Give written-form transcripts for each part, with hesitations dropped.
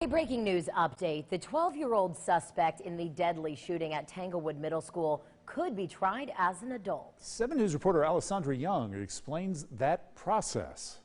A breaking news update. The 12-year-old suspect in the deadly shooting at Tanglewood Middle School could be tried as an adult. 7 News reporter Alessandra Young explains that process.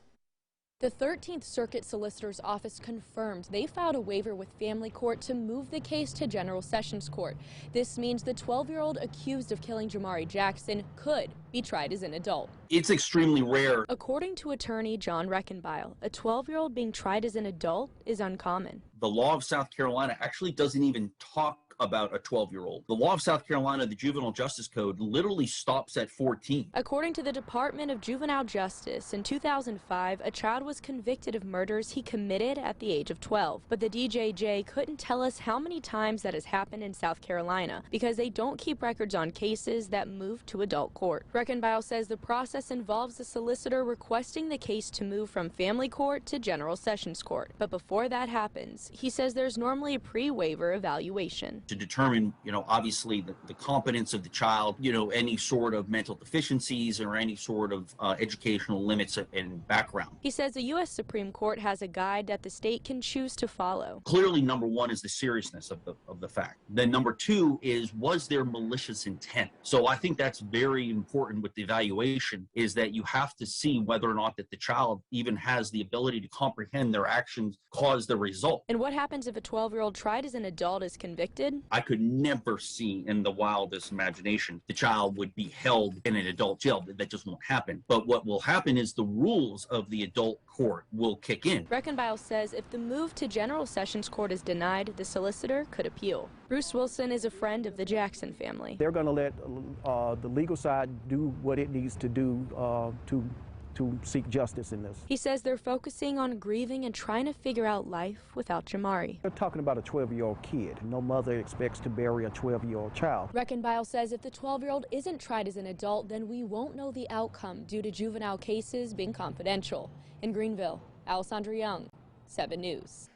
The 13th Circuit Solicitor's Office confirmed they filed a waiver with Family Court to move the case to General Sessions Court. This means the 12-year-old accused of killing Jamari Jackson could be tried as an adult. It's extremely rare. According to attorney John Reckenbile, a 12-year-old being tried as an adult is uncommon. The law of South Carolina actually doesn't even talk about a 12-year-old. The law of South Carolina, the Juvenile Justice Code, literally stops at 14. According to the Department of Juvenile Justice, in 2005, a child was convicted of murders he committed at the age of 12. But the DJJ couldn't tell us how many times that has happened in South Carolina because they don't keep records on cases that move to adult court. Reckenbile says the process involves the solicitor requesting the case to move from Family Court to General Sessions Court. But before that happens, he says there's normally a pre-waiver evaluation to determine, obviously the competence of the child, any sort of mental deficiencies or any sort of educational limits and background. He says the U.S. Supreme Court has a guide that the state can choose to follow. Clearly, number one is the seriousness of the fact. Then number two is, was there malicious intent? So I think that's very important with the evaluation, is that you have to see whether or not that the child even has the ability to comprehend their actions cause the result. And what happens if a 12-year-old tried as an adult is convicted? I could never see in the wildest imagination the child would be held in an adult jail. That just won't happen. But what will happen is the rules of the adult court will kick in. Reckenbile says if the move to General Sessions Court is denied, the solicitor could appeal. Bruce Wilson is a friend of the Jackson family. They're going to let the legal side do what it needs to do to seek justice in this. He says they're focusing on grieving and trying to figure out life without Jamari. They're talking about a 12-year-old kid. No mother expects to bury a 12-year-old child. Reckenbile says if the 12-year-old isn't tried as an adult, then we won't know the outcome due to juvenile cases being confidential. In Greenville, Alessandra Young, 7 News.